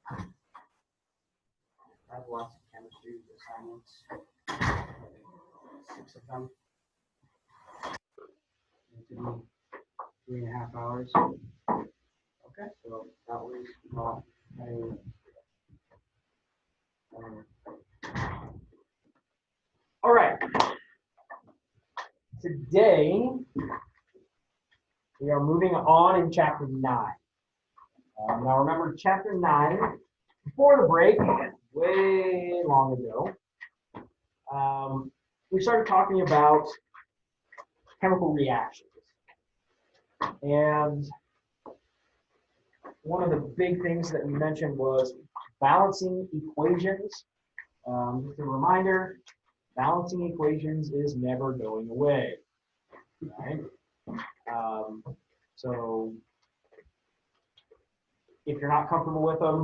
I have lots of chemistry assignments, 6 of them. Need to be 3.5 hours. Okay, so that was not a. All right. Today we are moving on in chapter 9. Now remember, chapter 9, before the break, way long ago, we started talking about chemical reactions. And one of the big things that we mentioned was balancing equations. Just a reminder, balancing equations is never going away, right? So if you're not comfortable with them,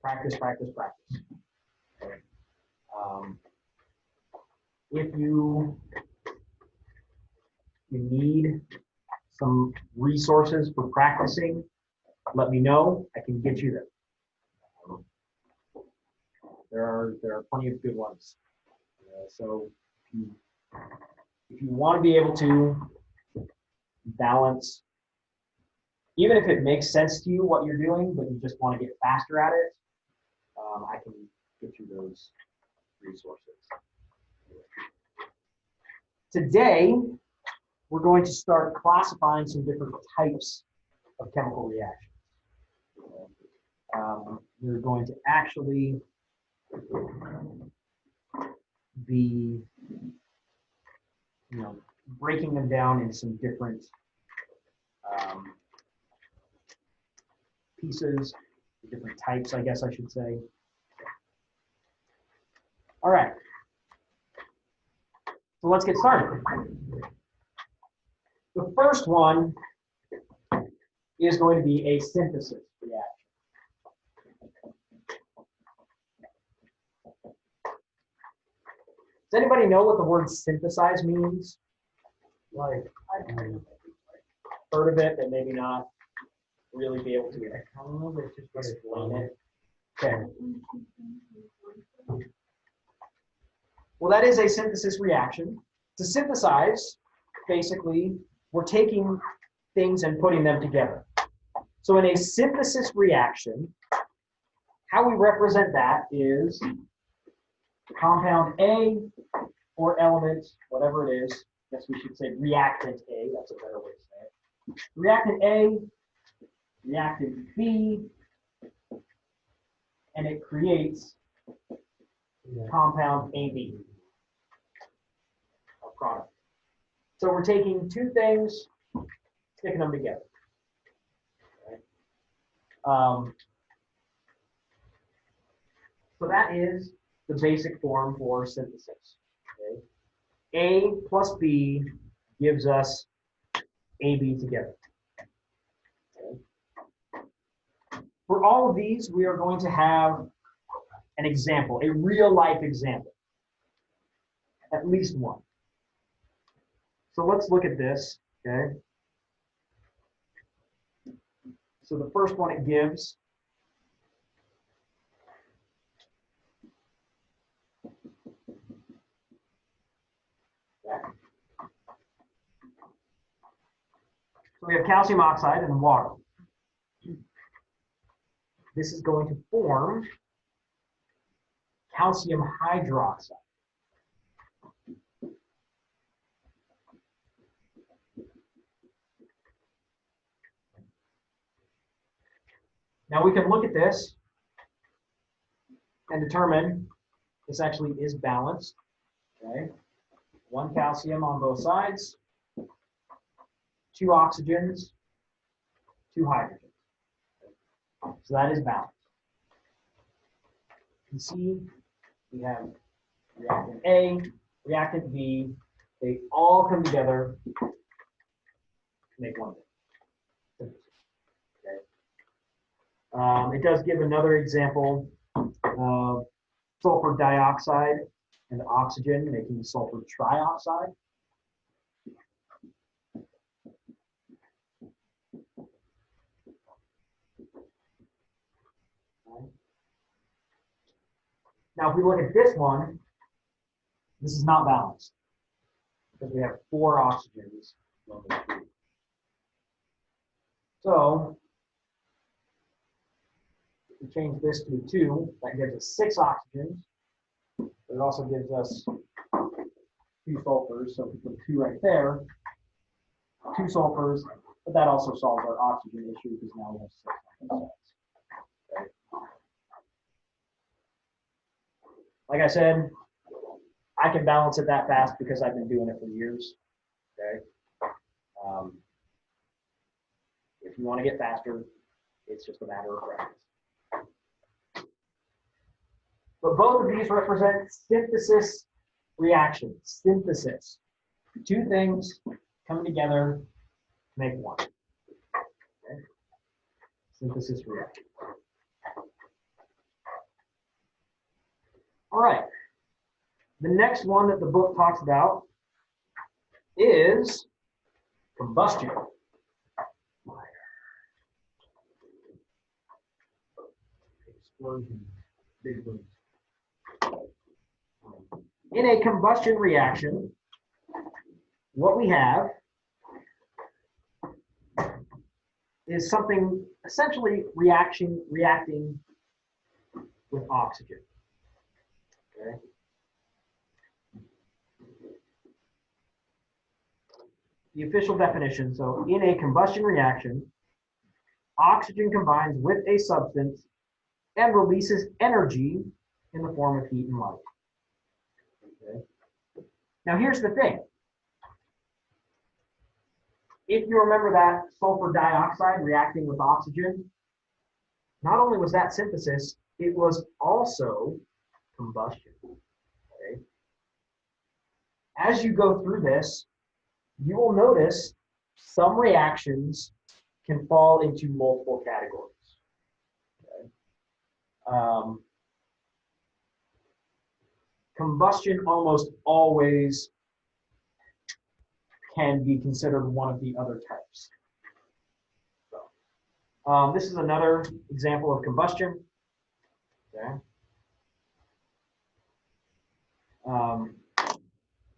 practice, practice, practice. Okay. If you need some resources for practicing, let me know. I can get you them. There are plenty of good ones. So if you want to be able to balance, even if it makes sense to you what you're doing, but you just want to get faster at it, I can get you those resources. Today, we're going to start classifying some different types of chemical reactions. We're going to actually be, breaking them down in some different pieces, different types, I guess I should say. All right. So let's get started. The first one is going to be a synthesis reaction. Does anybody know what the word synthesize means? Like, I've heard of it, but maybe not really be able to explain it. Okay. Well, that is a synthesis reaction. To synthesize, basically, we're taking things and putting them together. So in a synthesis reaction, how we represent that is compound A or element, whatever it is. I guess we should say reactant A. That's a better way to say it. Reactant A, reactant B, and it creates compound AB, a product. So we're taking two things, sticking them together. Okay. So that is the basic form for synthesis. Okay. A plus B gives us AB together. Okay. For all of these, we are going to have an example, a real life example, at least one. So let's look at this, okay? So the first one it gives so we have calcium oxide and water. This is going to form calcium hydroxide. Now we can look at this and determine this actually is balanced. Okay, one calcium on both sides, two oxygens, two hydrogens. So that is balanced. You can see we have reactant A, reactant B. They all come together to make one thing. Okay. It does give another example of sulfur dioxide and oxygen making sulfur trioxide. Now, if we look at this one, this is not balanced because we have 4 oxygens. So if we change this to a 2, that gives us 6 oxygens. But it also gives us 2 sulfurs. So if we put 2 right there, 2 sulfurs, but that also solves our oxygen issue because now we have 6 oxygens. Okay. Like I said, I can balance it that fast because I've been doing it for years. Okay. If you want to get faster, it's just a matter of practice. But both of these represent synthesis reactions. Synthesis. 2 things coming together to make one. Okay. Synthesis reaction. All right. The next one that the book talks about is combustion. Explosion. Big boom. In a combustion reaction, what we have is something essentially reacting with oxygen. Okay. The official definition, so in a combustion reaction, oxygen combines with a substance and releases energy in the form of heat and light. Okay. Now here's the thing. If you remember that sulfur dioxide reacting with oxygen, not only was that synthesis, it was also combustion. Okay. As you go through this, you will notice some reactions can fall into multiple categories. Okay. Combustion almost always can be considered one of the other types. So, this is another example of combustion. Okay.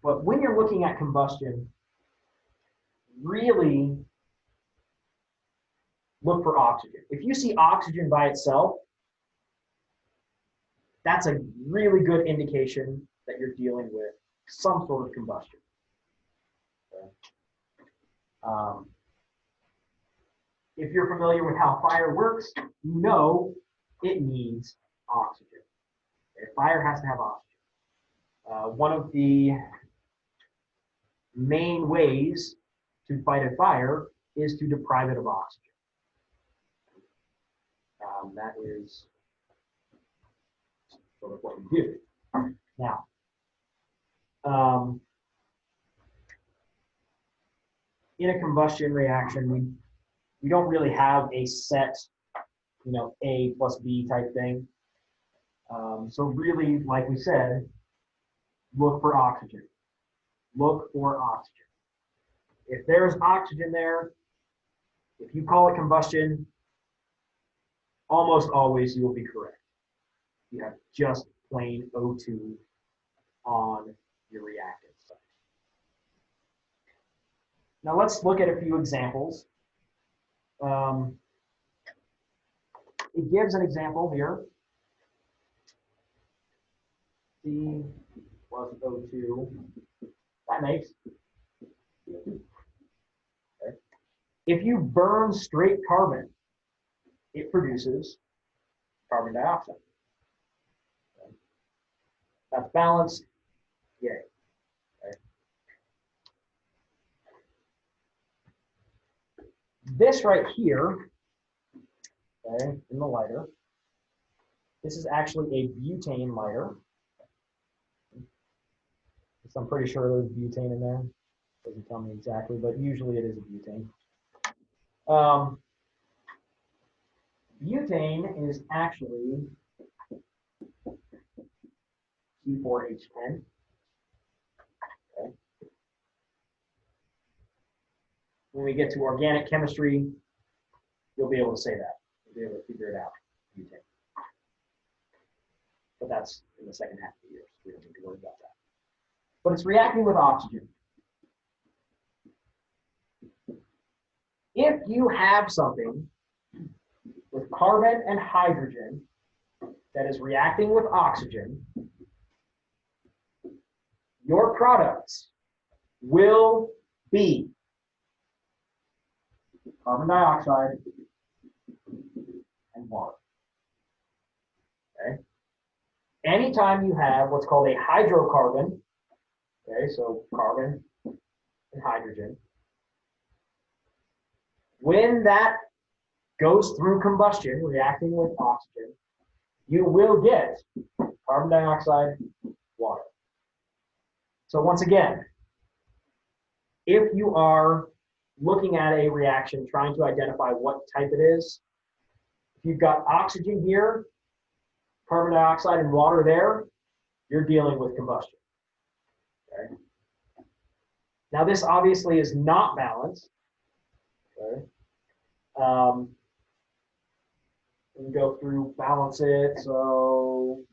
But when you're looking at combustion, really look for oxygen. If you see oxygen by itself, that's a really good indication that you're dealing with some sort of combustion. Okay. If you're familiar with how fire works, you know it needs oxygen. Okay. Fire has to have oxygen. One of the main ways to fight a fire is to deprive it of oxygen. That is sort of what we do. Now, in a combustion reaction, we don't really have a set, A plus B type thing. So really, like we said, look for oxygen. Look for oxygen. If there's oxygen there, if you call it combustion, almost always you will be correct. You have just plain O2 on your reactant site. Now let's look at a few examples. It gives an example here. C plus O2. That makes. Okay. If you burn straight carbon, it produces carbon dioxide. Okay. That's balanced. Yay. Okay. This right here, okay, in the lighter, this is actually a butane lighter. So I'm pretty sure there's butane in there. Doesn't tell me exactly, but usually it is a butane. Butane is actually C4H10. Okay. When we get to organic chemistry, you'll be able to say that. You'll be able to figure it out. Butane. but that's in the second half of the year, so we don't need to worry about that. But it's reacting with oxygen. If you have something with carbon and hydrogen that is reacting with oxygen, your products will be carbon dioxide and water. Okay? Anytime you have what's called a hydrocarbon, okay, so carbon and hydrogen, when that goes through combustion, reacting with oxygen, you will get carbon dioxide, water. So once again, if you are looking at a reaction, trying to identify what type it is, if you've got oxygen here, carbon dioxide and water there, you're dealing with combustion. Okay? Now this obviously is not balanced. Okay? We can go through, balance it, so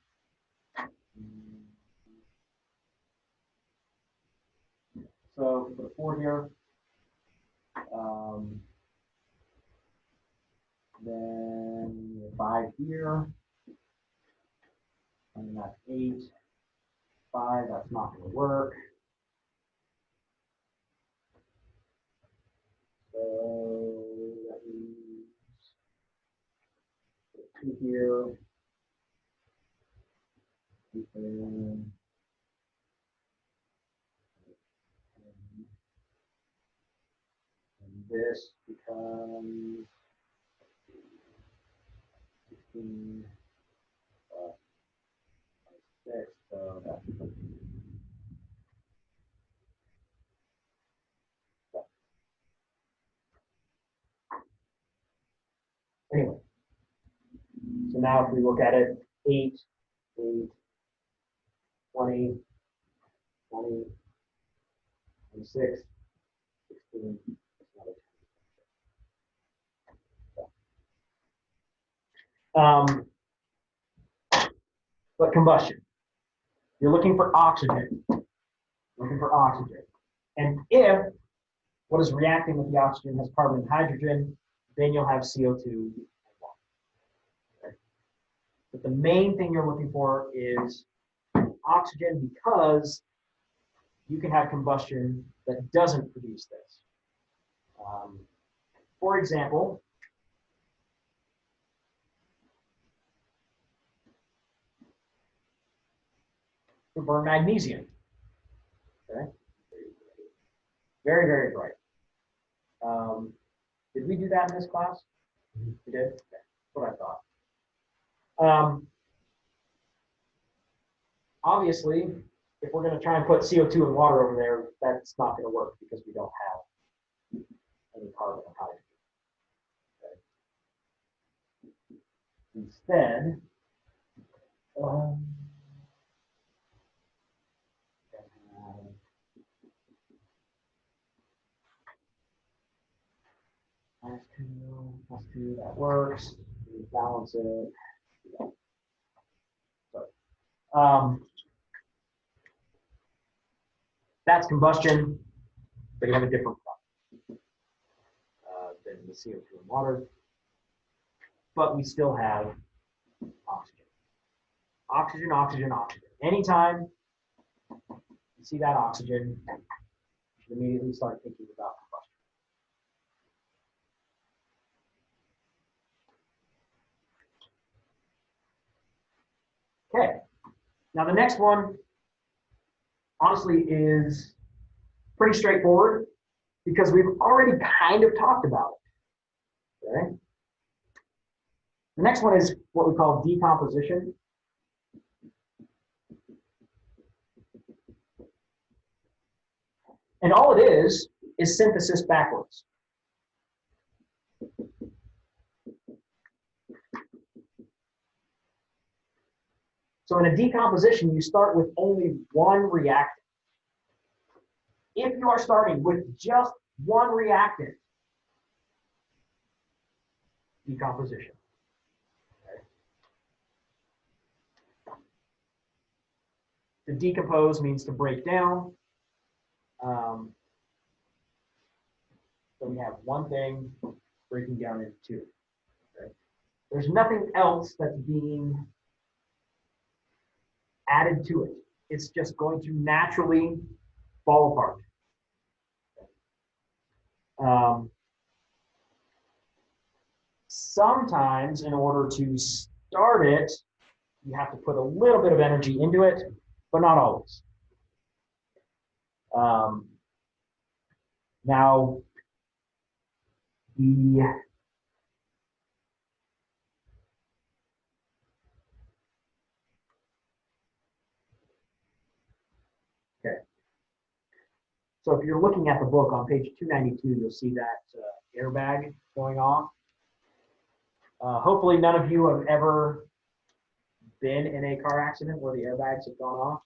put a 4 here. Then 5 here. And that's 8. 5, that's not going to work. So that means 2 here. And this becomes 16 6. So that's anyway. So now if we look at it, 8, 8, 20, 20, 26, 16, but combustion. You're looking for oxygen. And if what is reacting with the oxygen has carbon and hydrogen, then you'll have CO2 and water. Okay? But the main thing you're looking for is oxygen, because you can have combustion that doesn't produce this. For example, we burn magnesium. Okay? Very, very bright. Did we do that in this class? We did? Okay. That's what I thought. Obviously, if we're going to try and put CO2 and water over there, that's not going to work because we don't have any carbon and hydrogen. Okay. Instead, -2, that works. We balance it. So, that's combustion, but you have a different product than the CO2 and water. But we still have oxygen. Oxygen, oxygen, oxygen. Anytime you see that oxygen, you should immediately start thinking about combustion. Okay, now the next one, honestly, is pretty straightforward because we've already kind of talked about it. Okay? The next one is what we call decomposition. And all it is synthesis backwards. So in a decomposition, you start with only one reactant. If you are starting with just one reactant, decomposition. Okay. To decompose means to break down. So we have one thing breaking down into two. Okay? There's nothing else that's being added to it. It's just going to naturally fall apart. Sometimes in order to start it, you have to put a little bit of energy into it, but not always. Now, okay. So if you're looking at the book on page 292, you'll see that airbag going off. Hopefully none of you have ever been in a car accident where the airbags have gone off.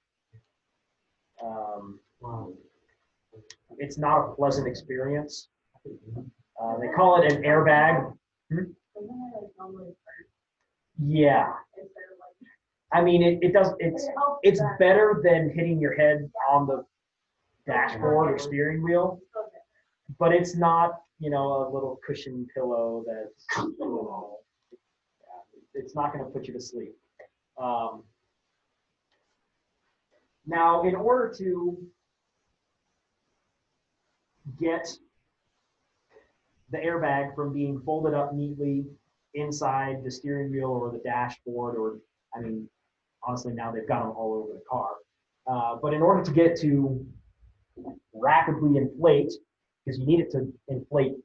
It's not a pleasant experience. They call it an airbag. Yeah. I mean, it's better than hitting your head on the dashboard or steering wheel, but it's not, a little cushion pillow that's, it's not going to put you to sleep. Now, in order to get the airbag from being folded up neatly inside the steering wheel or the dashboard, or, I mean, honestly, now they've got them all over the car. But in order to get it to rapidly inflate, because you need it to inflate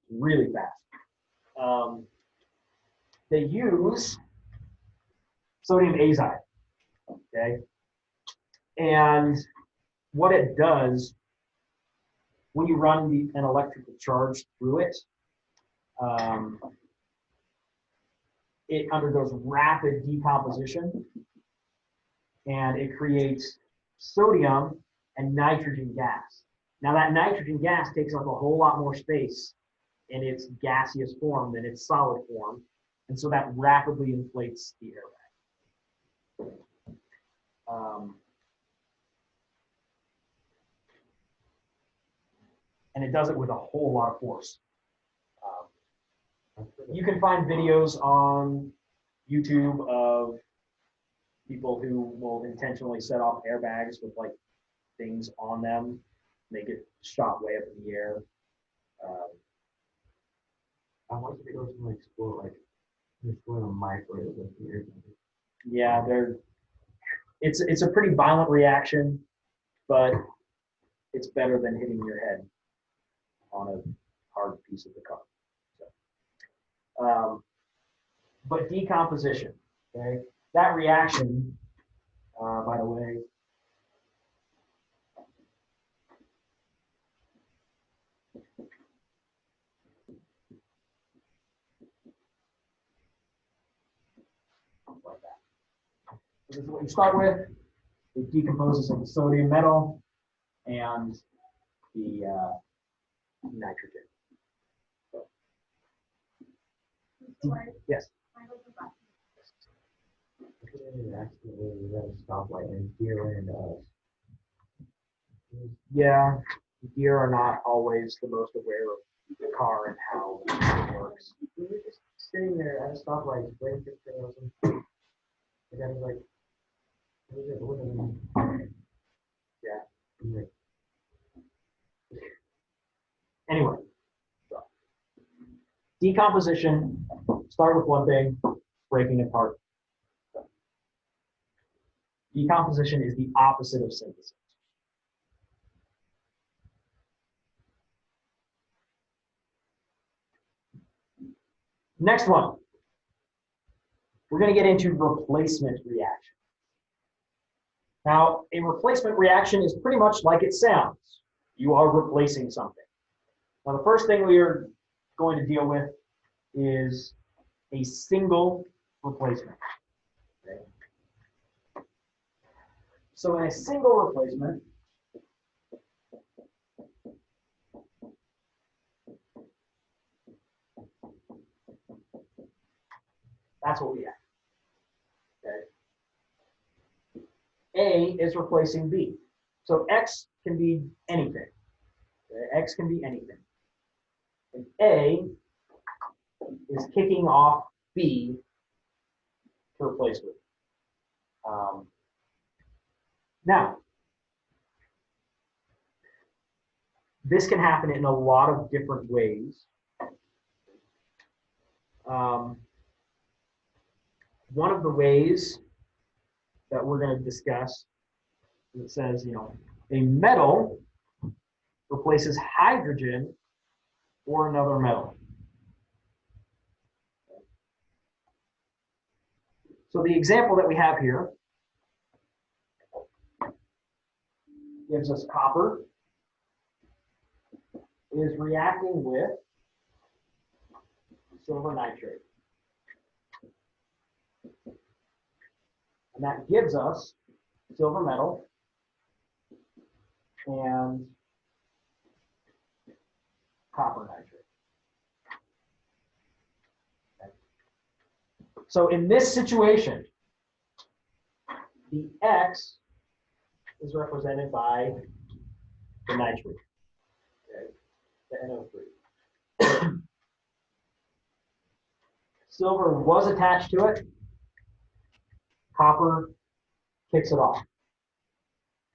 really fast, they use sodium azide, okay? And what it does, when you run an electrical charge through it, it undergoes rapid decomposition, and it creates sodium and nitrogen gas. Now that nitrogen gas takes up a whole lot more space in its gaseous form than its solid form, and so that rapidly inflates the airbag. And it does it with a whole lot of force. You can find videos on YouTube of people who will intentionally set off airbags with like things on them, make it shot way up in the air. I want to go to explore a microwave with the airbag. Yeah, it's a pretty violent reaction, but it's better than hitting your head on a hard piece of the car. So, but decomposition, okay? That reaction, by the way, like that. So this is what you start with. It decomposes into sodium metal and the nitrogen. So, yes. Yeah, deer are not always the most aware of the car and how it works. We were just sitting there at a stoplight, waiting for the or something. And then like, what is it? Yeah. Anyway, so decomposition, start with one thing, breaking it apart. Decomposition is the opposite of synthesis. Next one, we're going to get into replacement reaction. Now, a replacement reaction is pretty much like it sounds. You are replacing something. Now, the first thing we are going to deal with is a single replacement. Okay. So in a single replacement, that's what we have. Okay. A is replacing B. So X can be anything. X can be anything. And A is kicking off B to replace with. Now, this can happen in a lot of different ways. One of the ways that we're going to discuss, it says, a metal replaces hydrogen or another metal. So the example that we have here gives us copper is reacting with silver nitrate. And that gives us silver metal and copper nitrate. Okay. So in this situation, the X is represented by the nitrate, okay, the NO3. Silver was attached to it. Copper kicks it off.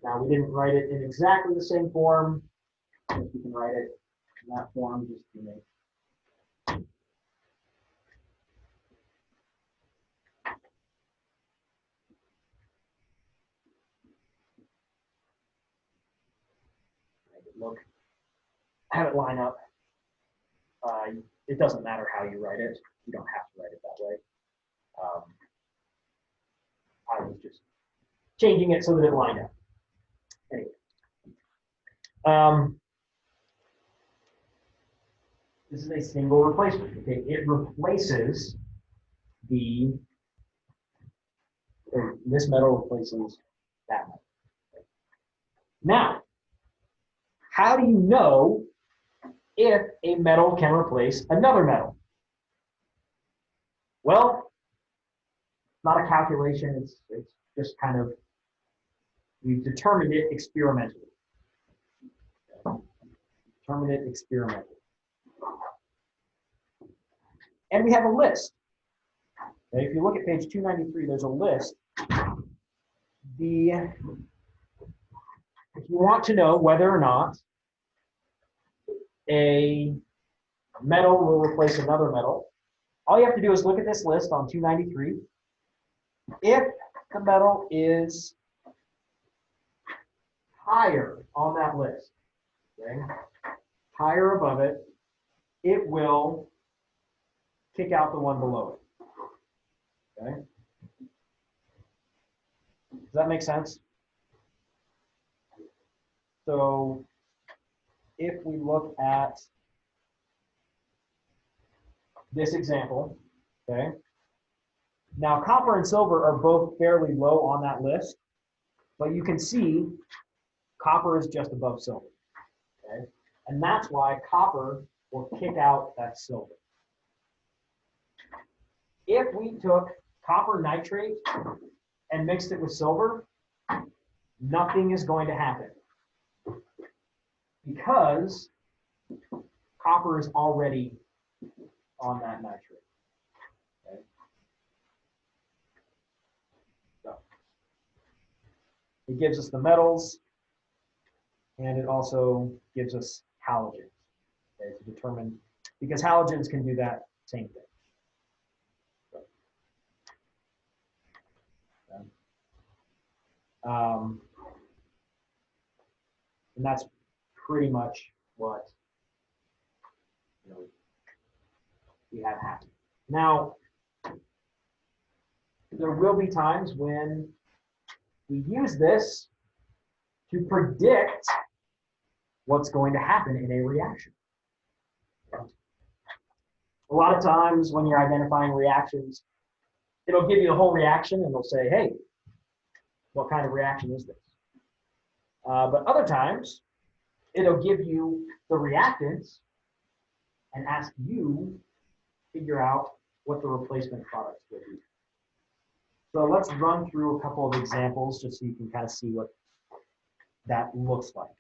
Now, we didn't write it in exactly the same form. You can write it in that form just to make. Look, have it line up. It doesn't matter how you write it. You don't have to write it that way. I was just changing it so that it lined up. Anyway. This is a single replacement. Okay, it replaces this metal replaces that metal. Okay. Now, how do you know if a metal can replace another metal? Well, it's not a calculation. It's just kind of, we've determined it experimentally. Determined it experimentally. And we have a list. Okay, if you look at page 293, there's a list. If you want to know whether or not a metal will replace another metal, all you have to do is look at this list on 293. If the metal is higher on that list, okay, higher above it, it will kick out the one below it. Okay? Does that make sense? So if we look at this example, okay, now copper and silver are both fairly low on that list, but you can see copper is just above silver, okay, and that's why copper will kick out that silver. If we took copper nitrate and mixed it with silver, nothing is going to happen because copper is already on that nitrate. Okay. So it gives us the metals, and it also gives us halogens, okay, to determine, because halogens can do that same thing. And that's pretty much what we have happen. Now, there will be times when we use this to predict what's going to happen in a reaction. A lot of times when you're identifying reactions, it'll give you the whole reaction and it'll say, hey, what kind of reaction is this? But other times, it'll give you the reactants and ask you to figure out what the replacement products will be. So let's run through a couple of examples just so you can kind of see what that looks like.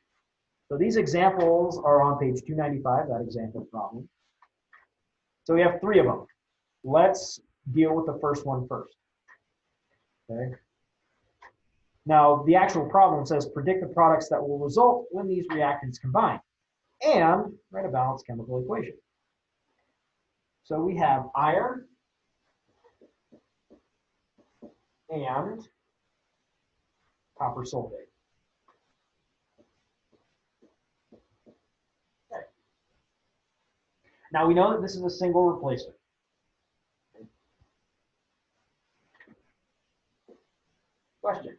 So these examples are on page 295, that example problem. So we have 3 of them. Let's deal with the first one first. Okay. Now, the actual problem says predict the products that will result when these reactants combine and write a balanced chemical equation. So we have iron and copper sulfate. Okay. Now we know that this is a single replacement. Question.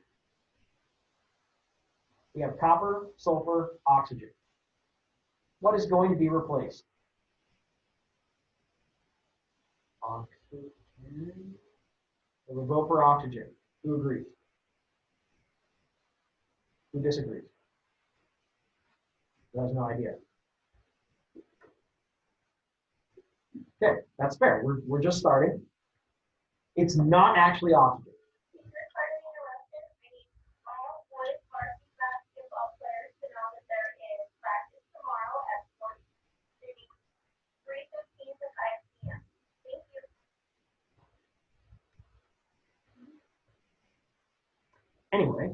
We have copper, sulfur, oxygen. What is going to be replaced? Oxygen. We'll vote for oxygen. Who agrees? Who disagrees? Who has no idea? Okay, that's fair. We're just starting. It's not actually oxygen. Anyway,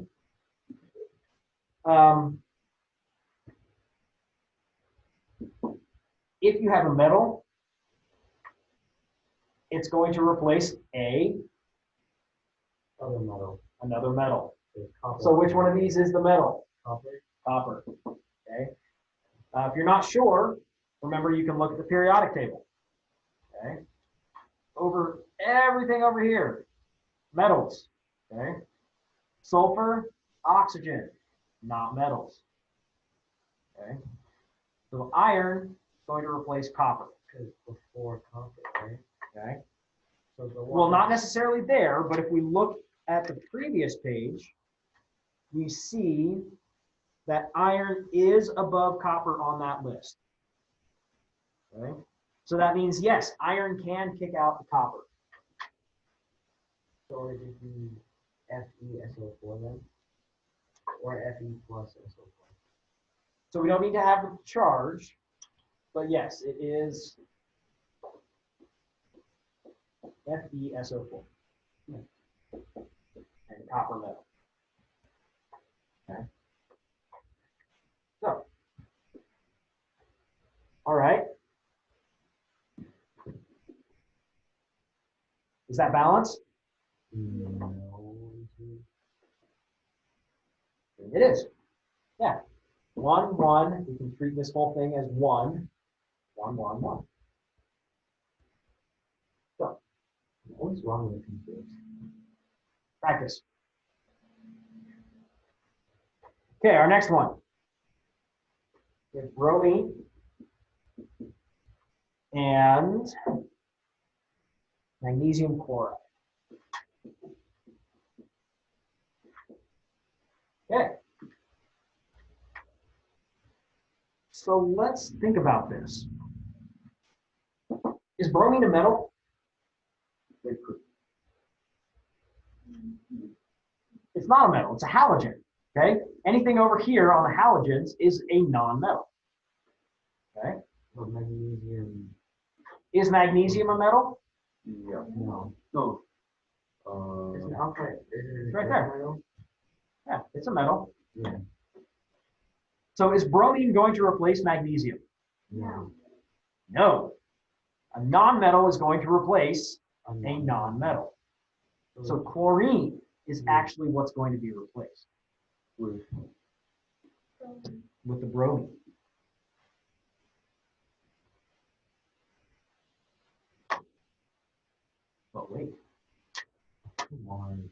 if you have a metal, it's going to replace another metal. So which one of these is the metal? Copper. Copper. Okay. If you're not sure, remember you can look at the periodic table. Okay. Over everything over here, metals. Okay. Sulfur, oxygen, not metals. Okay. So iron is going to replace copper. Because before copper, right? Okay. So the Well, not necessarily there, but if we look at the previous page, we see that iron is above copper on that list. Okay. So that means, yes, iron can kick out the copper. So it would be FeSO4 then? Or Fe plus SO4? So we don't need to have the charge, but yes, it is FeSO4 and copper metal. Okay. So, all right. Is that balanced? No. It is. Yeah. 1, 1. We can treat this whole thing as 1, 1, 1, 1. So, What's wrong with computers? practice. Okay, our next one is bromine and magnesium chloride. Okay. So let's think about this. Is bromine a metal? It's not a metal, it's a halogen. Okay? Anything over here on the halogens is a non-metal. Okay? But magnesium. Is magnesium a metal? Yeah. No. No. It's an alkali. It's right there. Yeah, it's a metal. Yeah. So is bromine going to replace magnesium? No. No. A non-metal is going to replace a non-metal. So chlorine is actually what's going to be replaced with the bromine. But wait, Come on.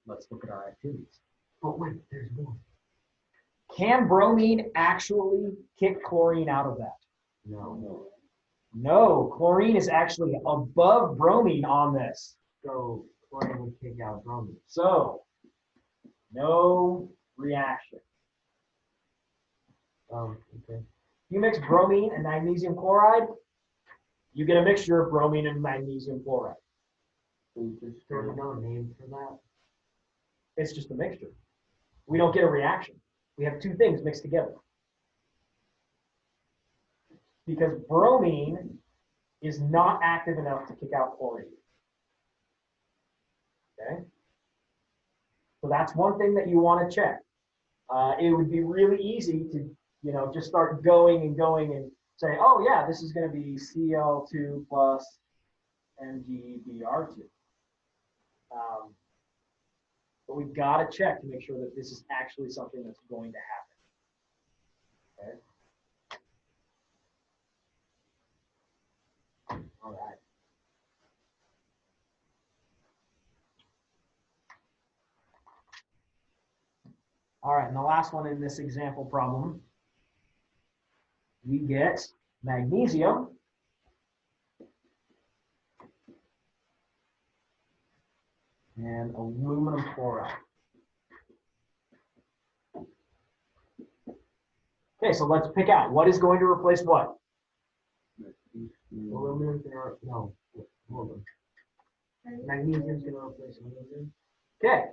let's look at our activities. But wait, there's more. Can bromine actually kick chlorine out of that? No. No, chlorine is actually above bromine on this. So chlorine would kick out bromine. So, no reaction. Okay. You mix bromine and magnesium chloride, you get a mixture of bromine and magnesium chloride. There's no name for that. It's just a mixture. We don't get a reaction. We have two things mixed together. Because bromine is not active enough to kick out chlorine. Okay? So that's one thing that you want to check. It would be really easy to, just start going and say, oh yeah, this is going to be Cl2 plus MgBr2. But we've got to check to make sure that this is actually something that's going to happen. Okay? All right. All right, and the last one in this example problem, we get magnesium and aluminum chloride. Okay, so let's pick out what is going to replace what? Aluminum hold on. Magnesium is going to replace aluminum. Okay,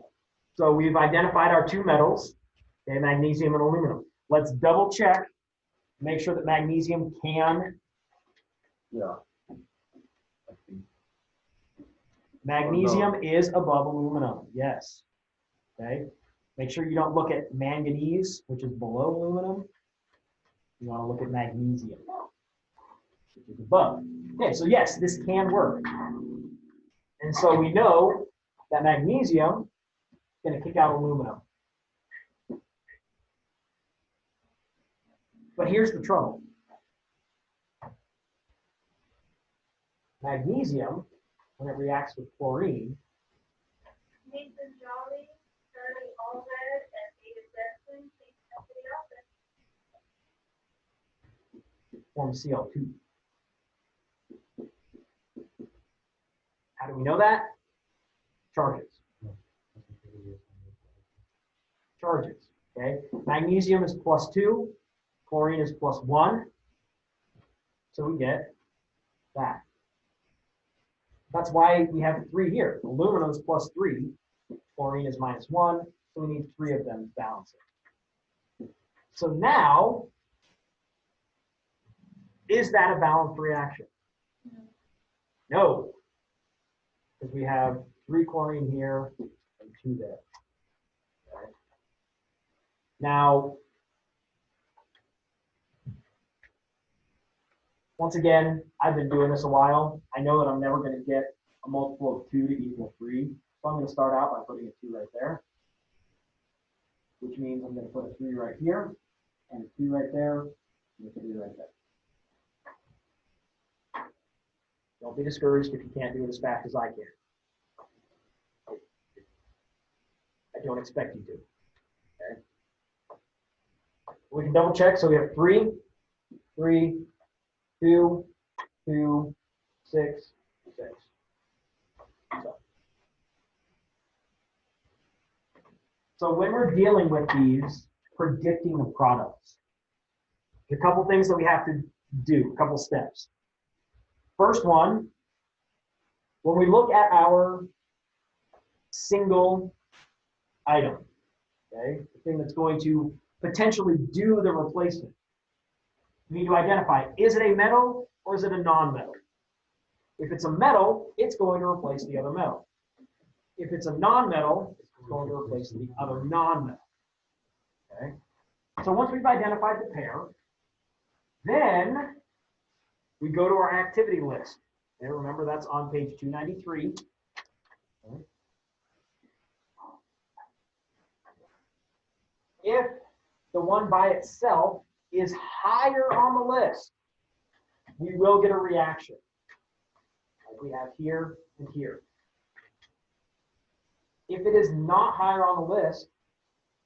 so we've identified our two metals, okay, magnesium and aluminum. Let's double check, make sure that magnesium can. Yeah. Magnesium is above aluminum, yes. Okay, make sure you don't look at manganese, which is below aluminum. You want to look at magnesium, which is above. Okay, so yes, this can work. And so we know that magnesium is going to kick out aluminum. But here's the trouble. Magnesium, when it reacts with chlorine, Nathan Jolly, Charlie Allred, and David Benson, please come to the office. forms Cl2. How do we know that? Charges. Charges, okay? Magnesium is +2, chlorine is +1, so we get that. That's why we have 3 here. Aluminum is +3, chlorine is -1, so we need 3 of them to balance it. So now, is that a balanced reaction? No, because we have 3 chlorine here and 2 there. Okay. Now, once again, I've been doing this a while. I know that I'm never going to get a multiple of 2 to equal 3. So I'm going to start out by putting a 2 right there, which means I'm going to put a 3 right here, and a 2 right there, and a 3 right there. Don't be discouraged if you can't do it as fast as I can. I don't expect you to. Okay. We can double check. So we have 3, 3, 2, 2, 6, 6. So when we're dealing with these, predicting the products, a couple things that we have to do, a couple steps. First one, when we look at our single item, okay, the thing that's going to potentially do the replacement, we need to identify, is it a metal or is it a non-metal? If it's a metal, it's going to replace the other metal. If it's a non-metal, it's going to replace the other non-metal. Okay? So once we've identified the pair, then we go to our activity list. And remember, that's on page 293. Okay. If the one by itself is higher on the list, we will get a reaction, like we have here and here. If it is not higher on the list,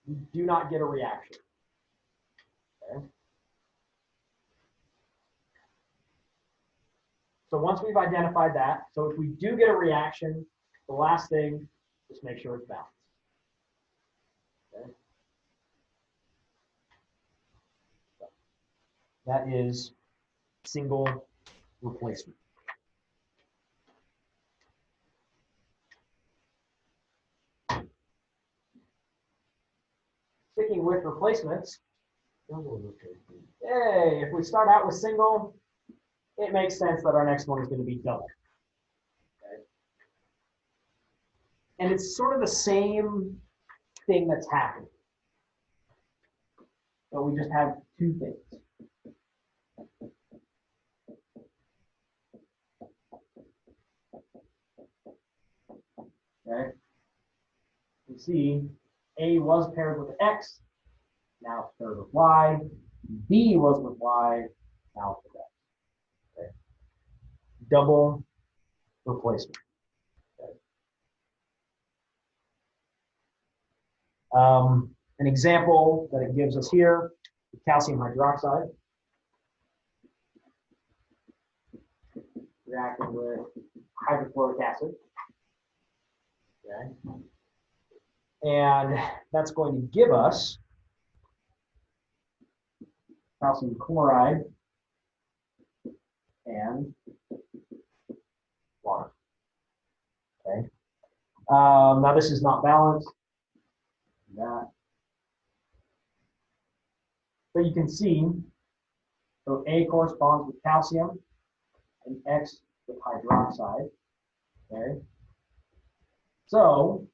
we do not get a reaction. Okay. So once we've identified that, so if we do get a reaction, the last thing, just make sure it's balanced. Okay. So that is single replacement. sticking with replacements, Double replacement. hey, if we start out with single, it makes sense that our next one is going to be double. Okay. And it's sort of the same thing that's happening. But we just have two things. Okay. You see, A was paired with X, now it's paired with Y. B was with Y, now it's with X. Okay. Double replacement. Okay. An example that it gives us here, calcium hydroxide reacting with hydrochloric acid. Okay. And that's going to give us calcium chloride and water. Okay. Now this is not balanced. That. But you can see, so A corresponds with calcium and X with hydroxide. Okay. So,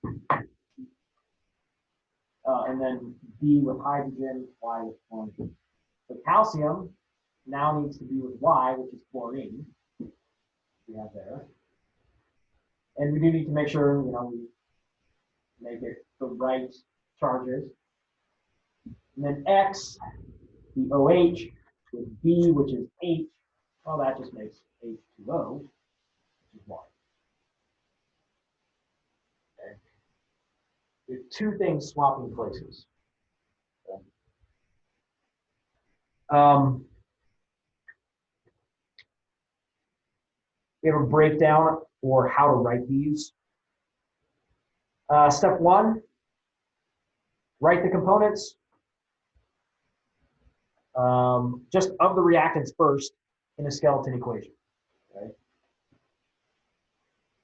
and then B with hydrogen, Y with chlorine. So calcium now needs to be with Y, which is chlorine. We have there. And we do need to make sure, we make it the right charges. And then X, the OH, with B, which is H. Well, that just makes H2O, which is water. Okay. We have two things swapping places. Okay. We have a breakdown for how to write these. Step one, write the components just of the reactants first in a skeleton equation. Okay.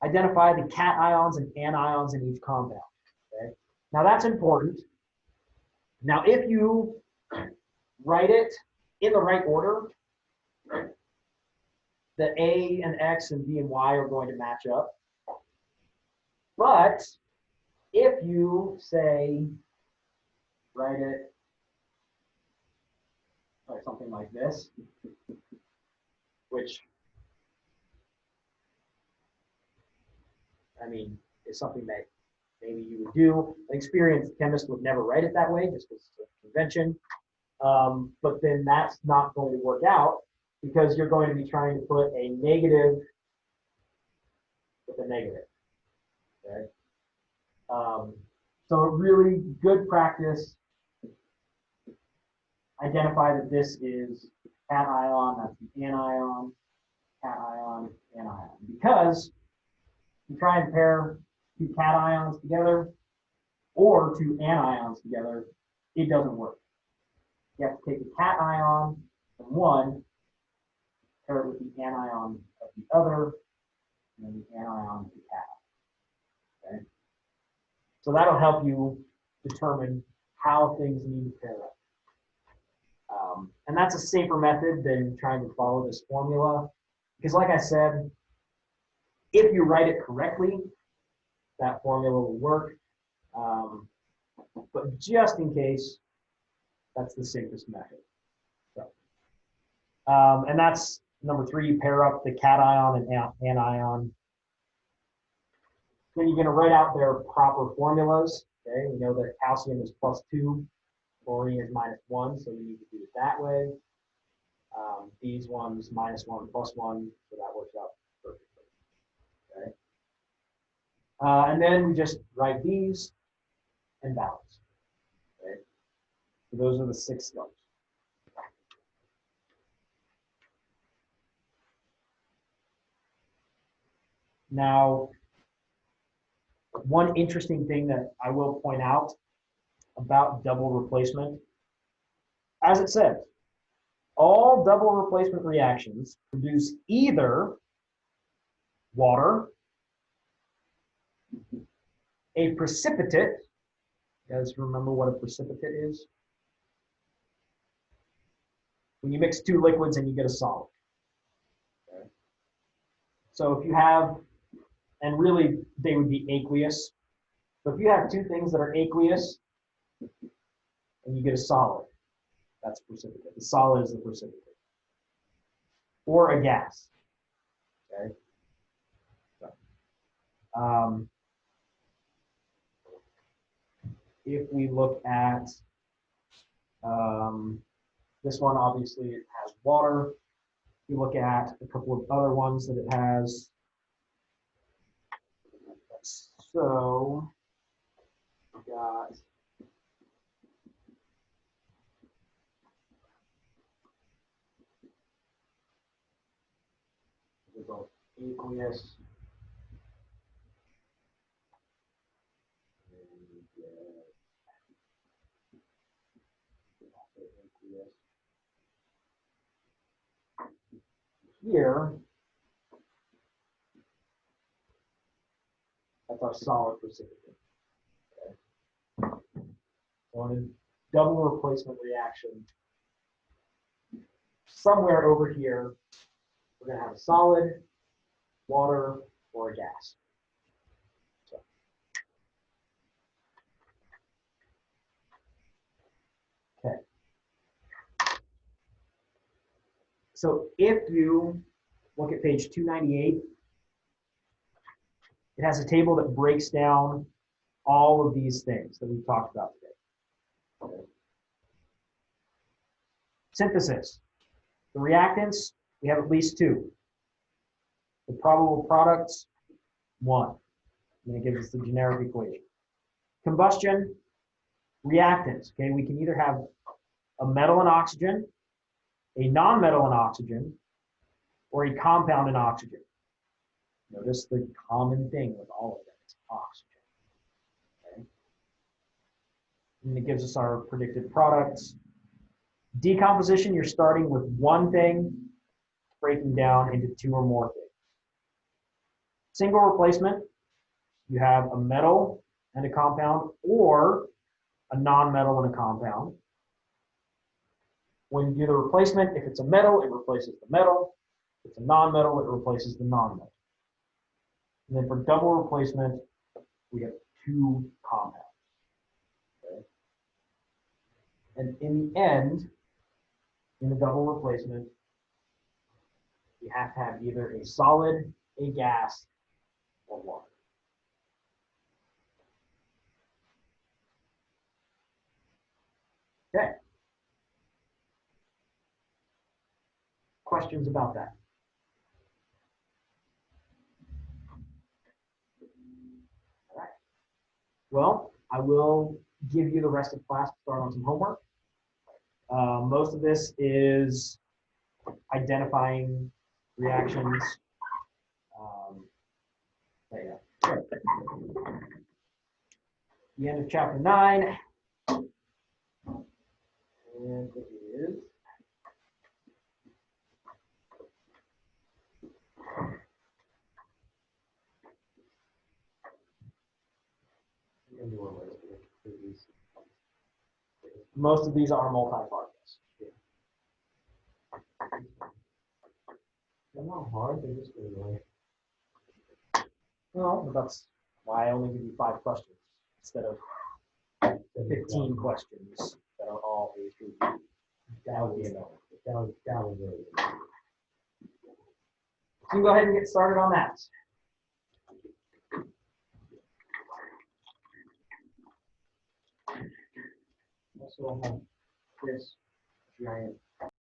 Identify the cations and anions in each compound. Okay. Now that's important. Now if you write it in the right order, the A and X and B and Y are going to match up. But if you say, write it like something like this, which, I mean, is something that maybe you would do. An experienced chemist would never write it that way, just because it's a convention. But then that's not going to work out because you're going to be trying to put a negative with a negative. Okay. So really good practice. Identify that this is cation, that's the anion, cation, anion. Because you try and pair two cations together or two anions together, it doesn't work. You have to take the cation from one, pair it with the anion of the other, and then the anion of the cation. Okay? So that'll help you determine how things need to pair up. And that's a safer method than trying to follow this formula. Because like I said, if you write it correctly, that formula will work. But just in case, that's the safest method. So, and that's number 3, pair up the cation and anion. Then you're going to write out their proper formulas. Okay, we know that calcium is +2, chlorine is -1, so we need to do it that way. These ones -1, +1, so that works out perfectly. Okay. And then we just write these and balance. Okay. So those are the 6 steps. Now, one interesting thing that I will point out about double replacement, as it says, all double replacement reactions produce either water, a precipitate, You guys remember what a precipitate is? When you mix two liquids and you get a solid. Okay. So if you have, and really they would be aqueous. So if you have two things that are aqueous and you get a solid, that's a precipitate. The solid is the precipitate. Or a gas. Okay. So, if we look at this one, obviously it has water. If you look at a couple of other ones that it has. So we got both aqueous and aqueous. Here, that's our solid precipitate. Okay. So in a double replacement reaction, somewhere over here, we're going to have a solid, water, or a gas. Okay. So if you look at page 298, it has a table that breaks down all of these things that we've talked about today. Okay. Synthesis. The reactants, we have at least two. The probable products, one. And it gives us the generic equation. Combustion, reactants. Okay, we can either have a metal and oxygen, a non-metal and oxygen, or a compound and oxygen. Notice the common thing with all of them is oxygen. Okay. And it gives us our predicted products. Decomposition, you're starting with one thing, breaking down into two or more things. Single replacement, you have a metal and a compound, or a non-metal and a compound. When you do the replacement, if it's a metal, it replaces the metal. If it's a non-metal, it replaces the non-metal. And then for double replacement, we have two compounds. Okay. And in the end, in the double replacement, you have to have either a solid, a gas, or water. Okay. Questions about that? All right. Well, I will give you the rest of class to start on some homework. Most of this is identifying reactions. The end of chapter 9. And it is most of these are multi-particles. They're not hard, they're just really like. Well, that's why I only give you 5 questions instead of 15 questions that are all A through B. That would be enough. That would really be enough. So you can go ahead and get started on that. Also, I'll have this giant